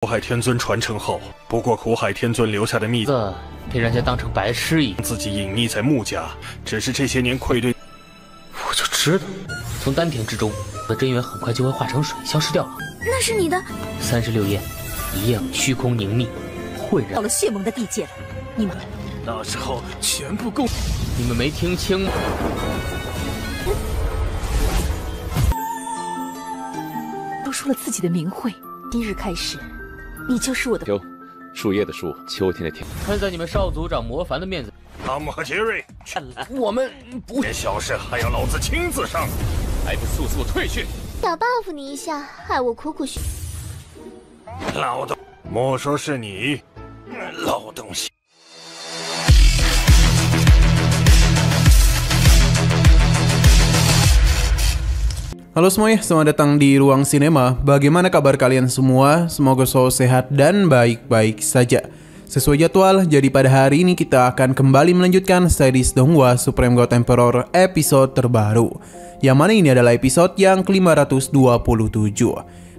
苦海天尊传承后，不过苦海天尊留下的秘子被人家当成白痴一样，自己隐匿在穆家，只是这些年愧对，我就知道，从丹田之中的真元很快就会化成水，消失掉了。那是你的36夜，一夜虚空凝密，浑然到了血盟的地界了。你们那时候全部共，你们没听清吗？都说了自己的名讳，今日开始，你就是我的。秋，树叶的树，秋天的天。看在你们少族长魔凡的面子，汤姆和杰瑞，我们不这小事还要老子亲自上，还不速速退去！小 buff 你一下，害我苦苦学。老东，莫说是你，老东西。Halo semuanya, selamat datang di Ruang Sinema. Bagaimana kabar kalian semua? Semoga selalu sehat dan baik-baik saja. Sesuai jadwal, jadi pada hari ini kita akan kembali melanjutkan series Donghua Supreme God Emperor episode terbaru. Yang mana ini adalah episode yang ke-527.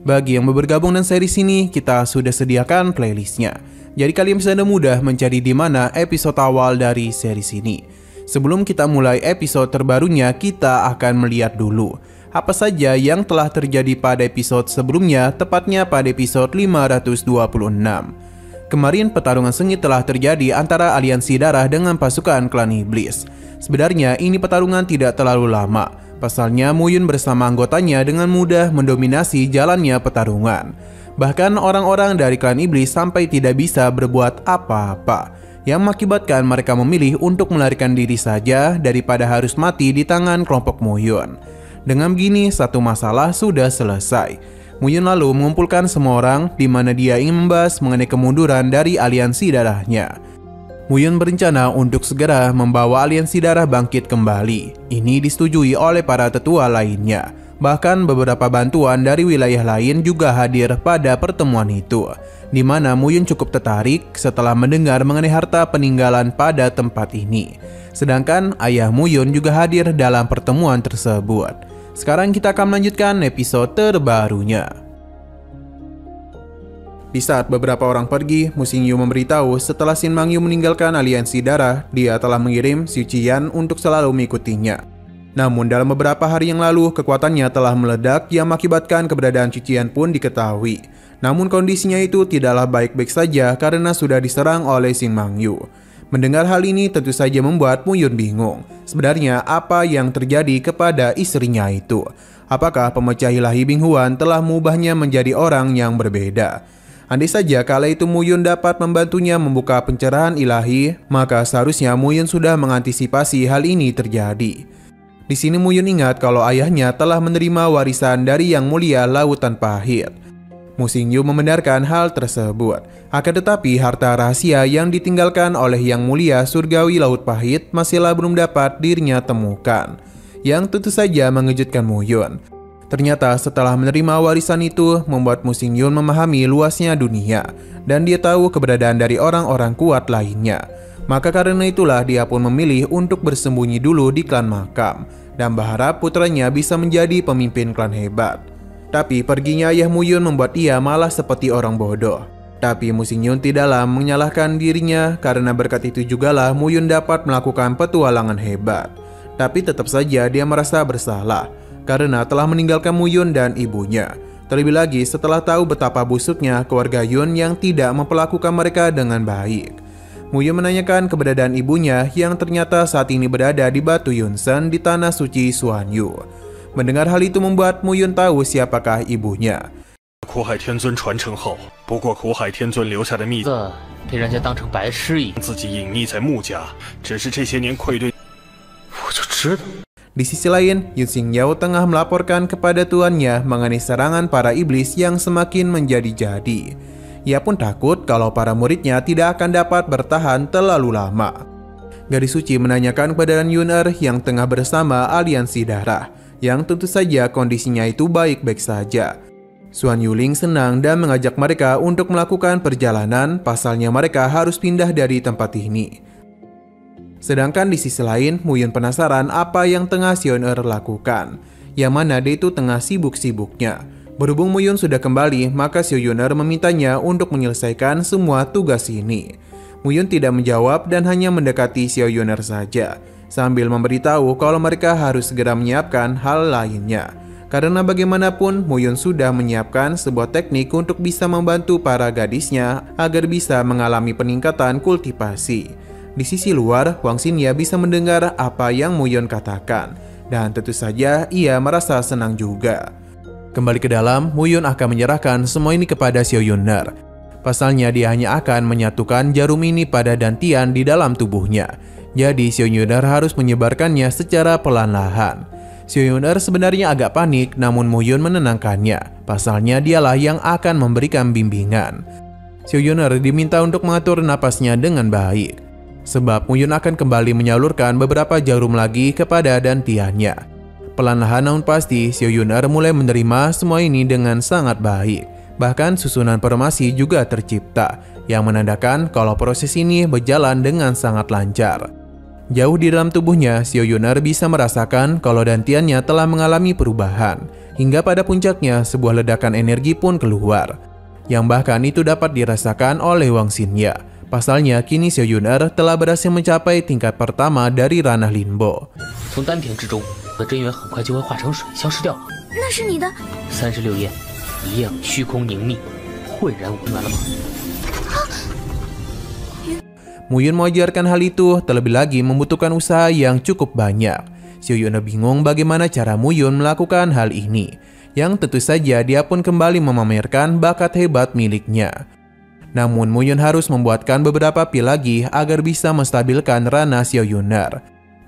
Bagi yang baru bergabung dengan series ini, kita sudah sediakan playlistnya. Jadi kalian bisa mudah mencari di mana episode awal dari series ini. Sebelum kita mulai episode terbarunya, kita akan melihat dulu apa saja yang telah terjadi pada episode sebelumnya, tepatnya pada episode 526. Kemarin pertarungan sengit telah terjadi antara aliansi darah dengan pasukan klan iblis. Sebenarnya ini pertarungan tidak terlalu lama. Pasalnya Muyun bersama anggotanya dengan mudah mendominasi jalannya pertarungan. Bahkan orang-orang dari klan iblis sampai tidak bisa berbuat apa-apa, yang mengakibatkan mereka memilih untuk melarikan diri saja daripada harus mati di tangan kelompok Muyun. Dengan begini, satu masalah sudah selesai. Muyun lalu mengumpulkan semua orang di mana dia ingin membahas mengenai kemunduran dari aliansi darahnya. Muyun berencana untuk segera membawa aliansi darah bangkit kembali. Ini disetujui oleh para tetua lainnya. Bahkan beberapa bantuan dari wilayah lain juga hadir pada pertemuan itu, di mana Muyun cukup tertarik setelah mendengar mengenai harta peninggalan pada tempat ini. Sedangkan ayah Muyun juga hadir dalam pertemuan tersebut. Sekarang kita akan melanjutkan episode terbarunya. Di saat beberapa orang pergi, Mu Xingyu memberitahu setelah Xin Mangyu meninggalkan aliansi darah, dia telah mengirim Xu Qiyan untuk selalu mengikutinya. Namun dalam beberapa hari yang lalu, kekuatannya telah meledak yang mengakibatkan keberadaan Xu Qiyan pun diketahui. Namun kondisinya itu tidaklah baik-baik saja karena sudah diserang oleh Xin Mangyu. Mendengar hal ini tentu saja membuat Muyun bingung. Sebenarnya apa yang terjadi kepada istrinya itu? Apakah pemecah ilahi Bing Huan telah mengubahnya menjadi orang yang berbeda? Andai saja kala itu Muyun dapat membantunya membuka pencerahan ilahi, maka seharusnya Muyun sudah mengantisipasi hal ini terjadi. Di sini Muyun ingat kalau ayahnya telah menerima warisan dari Yang Mulia Lautan Pahit. Mu Xingyu membenarkan hal tersebut. Akan tetapi harta rahasia yang ditinggalkan oleh Yang Mulia Surgawi Laut Pahit masihlah belum dapat dirinya temukan, yang tentu saja mengejutkan Muyun. Ternyata setelah menerima warisan itu membuat Mu Xingyu memahami luasnya dunia, dan dia tahu keberadaan dari orang-orang kuat lainnya. Maka karena itulah dia pun memilih untuk bersembunyi dulu di klan makam, dan berharap putranya bisa menjadi pemimpin klan hebat. Tapi perginya ayah Muyun membuat ia malah seperti orang bodoh. Tapi Mu Xingyu tidaklah menyalahkan dirinya karena berkat itu jugalah Muyun dapat melakukan petualangan hebat. Tapi tetap saja dia merasa bersalah karena telah meninggalkan Muyun dan ibunya. Terlebih lagi setelah tahu betapa busuknya keluarga Yun yang tidak memperlakukan mereka dengan baik. Muyun menanyakan keberadaan ibunya yang ternyata saat ini berada di Batu Yunsan di tanah suci Xuanyu. Mendengar hal itu membuat Muyun tahu siapakah ibunya. 苦海天尊传承后，不过苦海天尊留下的秘子被人家当成白痴一样，自己隐匿在穆家，只是这些年愧对，我就知道。 Di sisi lain, Yun Xingyao tengah melaporkan kepada tuannya mengenai serangan para iblis yang semakin menjadi-jadi. Ia pun takut kalau para muridnya tidak akan dapat bertahan terlalu lama. Gadis suci menanyakan kepada Yuner yang tengah bersama aliansi darah, yang tentu saja kondisinya itu baik-baik saja. Xuan Yuling senang dan mengajak mereka untuk melakukan perjalanan, pasalnya mereka harus pindah dari tempat ini. Sedangkan di sisi lain, Muyun penasaran apa yang tengah Xioner lakukan, yang mana dia itu tengah sibuk-sibuknya. Berhubung Mu Yun sudah kembali, maka Xiao Yuner memintanya untuk menyelesaikan semua tugas ini. Mu Yun tidak menjawab dan hanya mendekati Xiao Yuner saja, sambil memberitahu kalau mereka harus segera menyiapkan hal lainnya. Karena bagaimanapun Mu Yun sudah menyiapkan sebuah teknik untuk bisa membantu para gadisnya agar bisa mengalami peningkatan kultivasi. Di sisi luar, Wang Xingye bisa mendengar apa yang Mu Yun katakan, dan tentu saja ia merasa senang juga. Kembali ke dalam, Mu Yun akan menyerahkan semua ini kepada Xiao Yuner. Pasalnya dia hanya akan menyatukan jarum ini pada dantian di dalam tubuhnya. Jadi Xiao Yuner harus menyebarkannya secara perlahan-lahan. Xiao Yuner sebenarnya agak panik, namun Mu Yun menenangkannya. Pasalnya dialah yang akan memberikan bimbingan. Xiao Yuner diminta untuk mengatur napasnya dengan baik. Sebab Mu Yun akan kembali menyalurkan beberapa jarum lagi kepada dantiannya. Perlahan-lahan namun pasti, Xiao Yuner mulai menerima semua ini dengan sangat baik. Bahkan susunan formasi juga tercipta, yang menandakan kalau proses ini berjalan dengan sangat lancar. Jauh di dalam tubuhnya, Xiao Yuner bisa merasakan kalau dantiannya telah mengalami perubahan. Hingga pada puncaknya, sebuah ledakan energi pun keluar. Yang bahkan itu dapat dirasakan oleh Wang Xingye. Pasalnya, kini Xiao Yuner telah berhasil mencapai tingkat pertama dari ranah Linbo. 从丹田之中的真元很快就会化成水消失掉了。那是你的36页，一样虚空凝密，浑然无源了吗？ Mu Yun mengajarkan hal itu, terlebih lagi membutuhkan usaha yang cukup banyak. Xiao Yuner bingung bagaimana cara Mu Yun melakukan hal ini. Yang tentu saja dia pun kembali memamerkan bakat hebat miliknya. Namun Mu Yun harus membuatkan beberapa pil lagi agar bisa menstabilkan ranah Xiao Yuner.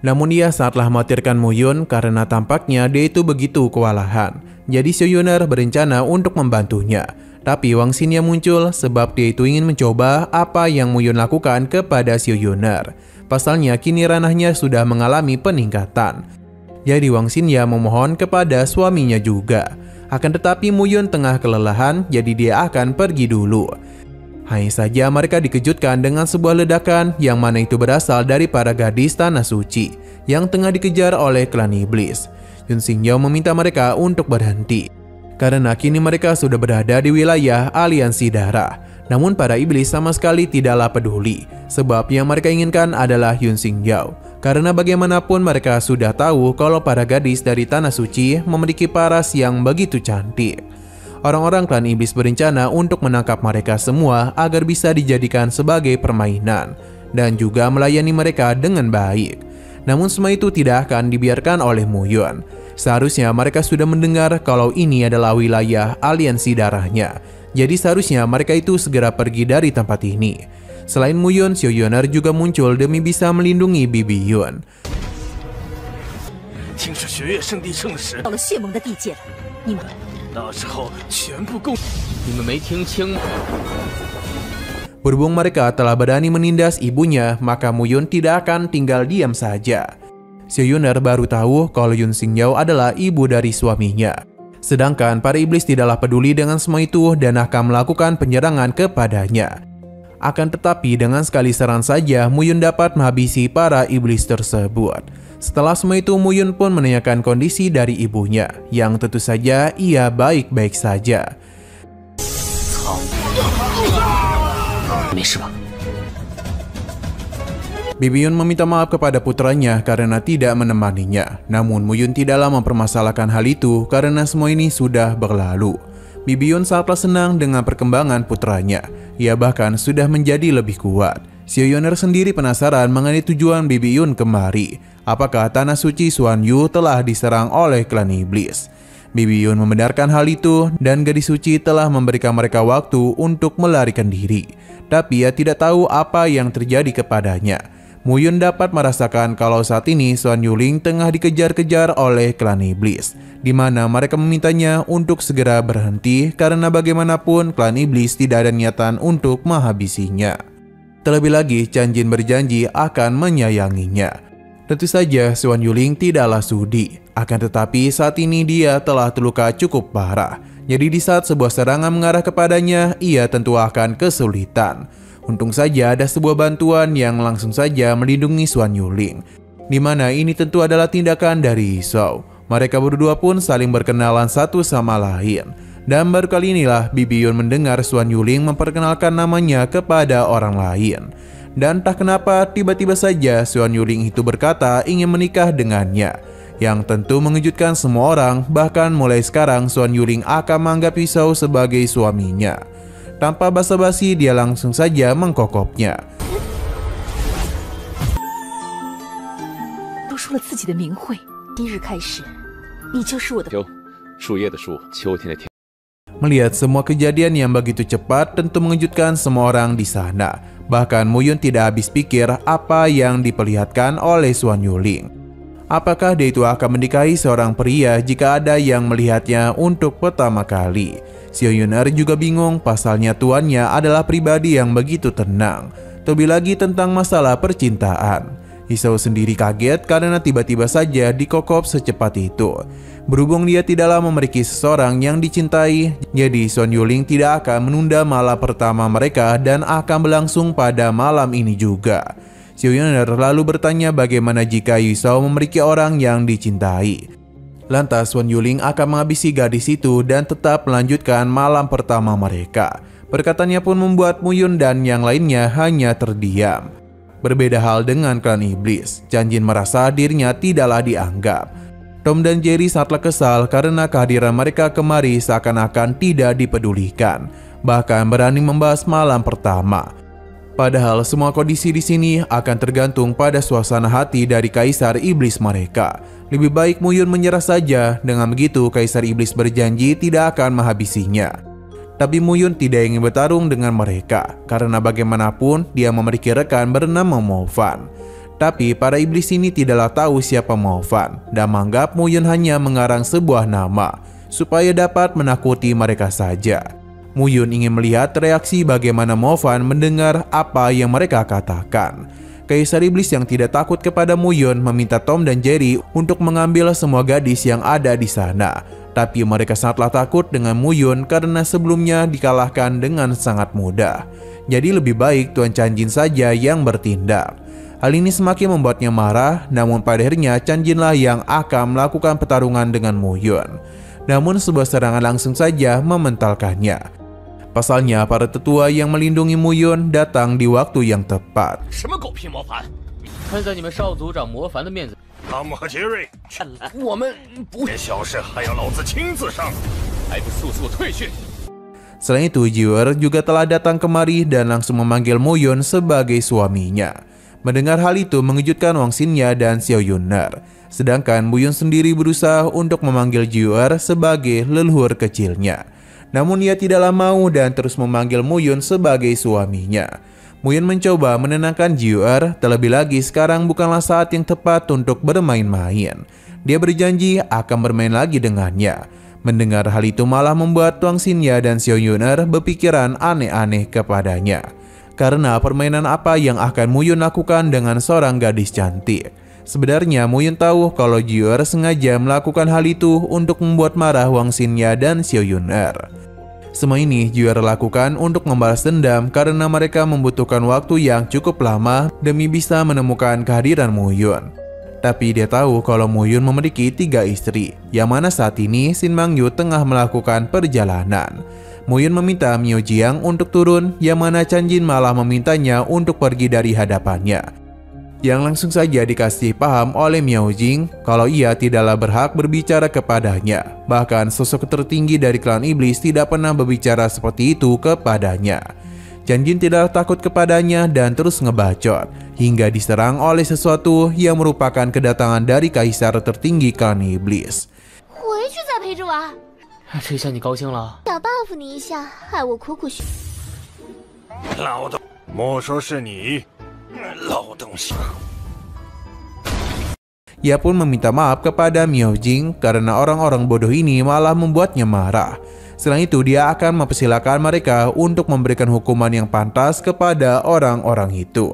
Namun ia sangatlah mengkhawatirkan Mu Yun karena tampaknya dia itu begitu kewalahan. Jadi Xiao Yuner berencana untuk membantunya. Tapi Wang Xingye muncul sebab dia itu ingin mencoba apa yang Mu Yun lakukan kepada Xiao Yuner. Pasalnya kini ranahnya sudah mengalami peningkatan. Jadi Wang Xingye memohon kepada suaminya juga. Akan tetapi Mu Yun tengah kelelahan, jadi dia akan pergi dulu. Hanya saja mereka dikejutkan dengan sebuah ledakan yang mana itu berasal dari para gadis Tanah Suci yang tengah dikejar oleh klan iblis. Yun Xingye meminta mereka untuk berhenti karena kini mereka sudah berada di wilayah aliansi darah. Namun para iblis sama sekali tidaklah peduli sebab yang mereka inginkan adalah Yun Xingye. Karena bagaimanapun mereka sudah tahu kalau para gadis dari Tanah Suci memiliki paras yang begitu cantik. Orang-orang klan iblis berencana untuk menangkap mereka semua agar bisa dijadikan sebagai permainan dan juga melayani mereka dengan baik. Namun semua itu tidak akan dibiarkan oleh Mu Yun. Seharusnya mereka sudah mendengar kalau ini adalah wilayah aliansi darahnya. Jadi seharusnya mereka itu segera pergi dari tempat ini. Selain Mu Yun, Xiao Yuner juga muncul demi bisa melindungi Bibi Yun. 竟是学院圣地圣石， 到了血盟的地界了，你们 那时候全部共。 你们没听清吗？ Berhubung mereka telah berani menindas ibunya, maka Mu Yun tidak akan tinggal diam saja. Xiao Yuner baru tahu kalau Yun Xingye adalah ibu dari suaminya. Sedangkan para iblis tidaklah peduli dengan semua itu dan akan melakukan penyerangan kepadanya. Akan tetapi dengan sekali serangan saja, Mu Yun dapat menghabisi para iblis tersebut. Setelah semua itu, Mu Yun pun menanyakan kondisi dari ibunya, yang tentu saja ia baik-baik saja. 没事吧？ Bibi Yun meminta maaf kepada putranya karena tidak menemaninya. Namun Mu Yun tidaklah mempermasalahkan hal itu karena semua ini sudah berlalu. Bibi Yun sangatlah senang dengan perkembangan putranya. Ia bahkan sudah menjadi lebih kuat. Xiao Yuner sendiri penasaran mengenai tujuan Bibi Yun kemari. Apakah Tanah Suci Xuan Yu telah diserang oleh klan iblis? Bibi Yun membenarkan hal itu dan gadis suci telah memberikan mereka waktu untuk melarikan diri. Tapi ia tidak tahu apa yang terjadi kepadanya. Mu Yun dapat merasakan kalau saat ini Xuan Yuling tengah dikejar-kejar oleh klan iblis, di mana mereka memintanya untuk segera berhenti karena bagaimanapun klan iblis tidak ada niatan untuk menghabisinya. Terlebih lagi, Chan Jin berjanji akan menyayanginya. Tentu saja Xuan Yuling tidaklah sudi, akan tetapi saat ini dia telah terluka cukup parah. Jadi di saat sebuah serangan mengarah kepadanya, ia tentu akan kesulitan. Untung saja ada sebuah bantuan yang langsung saja melindungi Xuan Yuling, di mana ini tentu adalah tindakan dari Shao. Mereka berdua pun saling berkenalan satu sama lain. Dan baru kali inilah Bibi Yun mendengar Xuan Yuling memperkenalkan namanya kepada orang lain. Dan entah kenapa tiba-tiba saja Xuan Yuling itu berkata ingin menikah dengannya, yang tentu mengejutkan semua orang. Bahkan mulai sekarang Xuan Yuling akan menganggap Yisou sebagai suaminya. Tanpa basa-basi dia langsung saja mengkokopnya. 都说了自己的名讳，今日开始，你就是我的。树叶的树，秋天的天。 Melihat semua kejadian yang begitu cepat tentu mengejutkan semua orang di sana. Bahkan Mu Yun tidak habis pikir apa yang diperlihatkan oleh Xuan Yuling. Apakah dia itu akan menikahi seorang pria jika ada yang melihatnya untuk pertama kali? Xiao Yuner juga bingung, pasalnya tuannya adalah pribadi yang begitu tenang. Terlebih lagi tentang masalah percintaan. Yisou sendiri kaget karena tiba-tiba saja dikokop secepat itu. Berhubung dia tidaklah memiliki seseorang yang dicintai, jadi Xuan Yuling tidak akan menunda malam pertama mereka dan akan berlangsung pada malam ini juga. Xiao Yuner lalu bertanya bagaimana jika Yisou memiliki orang yang dicintai. Lantas Xuan Yuling akan menghabisi gadis itu dan tetap melanjutkan malam pertama mereka. Perkataannya pun membuat Mu Yun dan yang lainnya hanya terdiam. Berbeda hal dengan klan iblis, Chan Jin merasa dirinya tidaklah dianggap. Tom dan Jerry sangatlah kesal karena kehadiran mereka kemari seakan-akan tidak dipedulikan, bahkan berani membahas malam pertama. Padahal semua kondisi di sini akan tergantung pada suasana hati dari kaisar iblis mereka. Lebih baik Mu Yun menyerah saja, dengan begitu kaisar iblis berjanji tidak akan menghabisinya. Tapi Mu Yun tidak ingin bertarung dengan mereka, karena bagaimanapun dia memiliki rekan bernama Mo Fan. Tapi para iblis ini tidaklah tahu siapa Mo Fan, dan menganggap Mu Yun hanya mengarang sebuah nama, supaya dapat menakuti mereka saja. Mu Yun ingin melihat reaksi bagaimana Mo Fan mendengar apa yang mereka katakan. Kaisar iblis yang tidak takut kepada Mu Yun meminta Tom dan Jerry untuk mengambil semua gadis yang ada di sana. Tapi mereka sangatlah takut dengan Mu Yun karena sebelumnya dikalahkan dengan sangat mudah. Jadi lebih baik Tuan Chan Jin saja yang bertindak. Hal ini semakin membuatnya marah, namun pada akhirnya Chan Jinlah yang akan melakukan pertarungan dengan Mu Yun. Namun sebuah serangan langsung saja mementalkannya. Pasalnya para tetua yang melindungi Mu Yun datang di waktu yang tepat. 什么狗屁魔法？ 看在你们少族长魔凡的面子， 汤姆和杰瑞， 我们不 别小事还要老子亲自上。 还不速速退去！ Selain itu, Jiwer juga telah datang kemari dan langsung memanggil Mu Yun sebagai suaminya. Mendengar hal itu mengejutkan Wang Xinya dan Xiao Yuner. Sedangkan Mu Yun sendiri berusaha untuk memanggil Jiwer sebagai leluhur kecilnya. Namun ia tidaklah mau dan terus memanggil Mu Yun sebagai suaminya. Mu Yun mencoba menenangkan Jiwer, terlebih lagi sekarang bukanlah saat yang tepat untuk bermain-main. Dia berjanji akan bermain lagi dengannya. Mendengar hal itu malah membuat Wang Xinya dan Xiao Yuner berpikiran aneh-aneh kepadanya. Karena permainan apa yang akan Mu Yun lakukan dengan seorang gadis cantik. Sebenarnya Mu Yun tahu kalau Jiwer sengaja melakukan hal itu untuk membuat marah Wang Xinya dan Xiao Yuner. Semua ini Jiwer lakukan untuk membalas dendam karena mereka membutuhkan waktu yang cukup lama demi bisa menemukan kehadiran Mu Yun. Tapi dia tahu kalau Mu Yun memiliki 3 istri, yang mana saat ini Shin Mang Yu tengah melakukan perjalanan. Mu Yun meminta Miao Jiang untuk turun, yang mana Chan Jin malah memintanya untuk pergi dari hadapannya. Yang langsung saja dikasih paham oleh Miao Jing kalau ia tidaklah berhak berbicara kepadanya. Bahkan sosok tertinggi dari klan iblis tidak pernah berbicara seperti itu kepadanya. Chan Jin tidak takut kepadanya dan terus ngebacot, hingga diserang oleh sesuatu yang merupakan kedatangan dari kaisar tertinggi klan iblis. 回去再陪着玩， 这下你高兴了？ 小 buff 你一下，害我苦苦学。 老东，莫说是你，老东西。 Ia pun meminta maaf kepada Miao Jing karena orang-orang bodoh ini malah membuatnya marah. Selain itu, dia akan mempersilahkan mereka untuk memberikan hukuman yang pantas kepada orang-orang itu.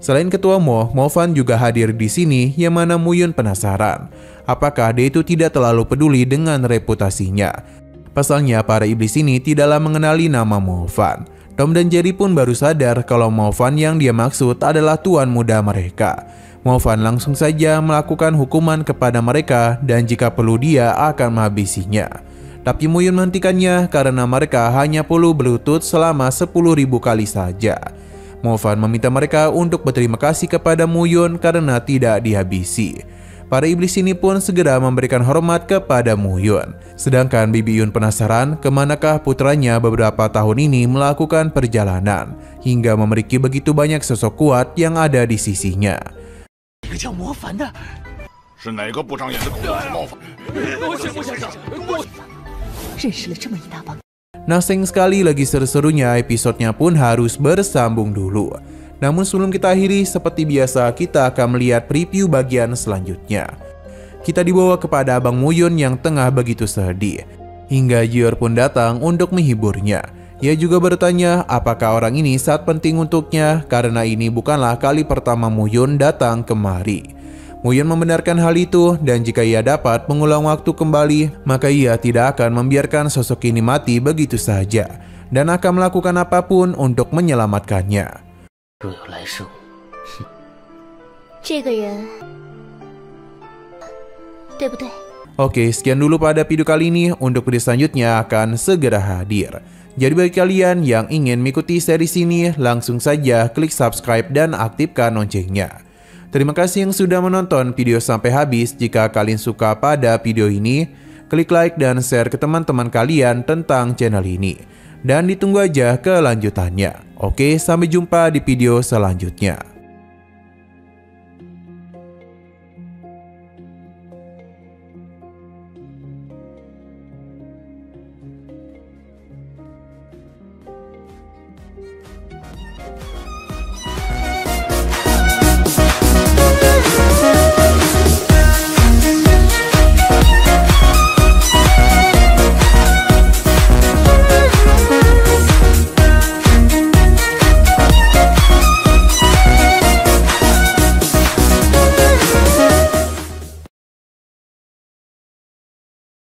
Selain ketua Mo Fan juga hadir di sini, yang mana Mu Yun penasaran apakah dia itu tidak terlalu peduli dengan reputasinya. Pasalnya para iblis ini tidaklah mengenali nama Mo Fan. Tom dan Jerry pun baru sadar kalau Mo Fan yang dia maksud adalah tuan muda mereka. Mo Fan langsung saja melakukan hukuman kepada mereka dan jika perlu dia akan menghabisinya. Tapi Muyun menghentikannya karena mereka hanya perlu berlutut selama 10.000 kali saja. Mo Fan meminta mereka untuk berterima kasih kepada Muyun karena tidak dihabisi. Para iblis ini pun segera memberikan hormat kepada Muyun. Sedangkan Bibi Yun penasaran kemanakah putranya beberapa tahun ini melakukan perjalanan, hingga memiliki begitu banyak sosok kuat yang ada di sisinya. Nah, sayang sekali lagi seru-serunya episodenya pun harus bersambung dulu. Namun sebelum kita akhiri, seperti biasa kita akan melihat preview bagian selanjutnya. Kita dibawa kepada Abang Muyun yang tengah begitu sedih. Hingga Jior pun datang untuk menghiburnya. Ia juga bertanya apakah orang ini sangat penting untuknya karena ini bukanlah kali pertama Muyun datang kemari. Muyun membenarkan hal itu dan jika ia dapat mengulang waktu kembali, maka ia tidak akan membiarkan sosok ini mati begitu saja dan akan melakukan apapun untuk menyelamatkannya. Oke, sekian dulu pada video kali ini. Untuk video selanjutnya akan segera hadir. Jadi bagi kalian yang ingin mengikuti series ini, langsung saja klik subscribe dan aktifkan loncengnya. Terima kasih yang sudah menonton video sampai habis. Jika kalian suka pada video ini, klik like dan share ke teman-teman kalian tentang channel ini. Dan ditunggu aja kelanjutannya. Oke, sampai jumpa di video selanjutnya.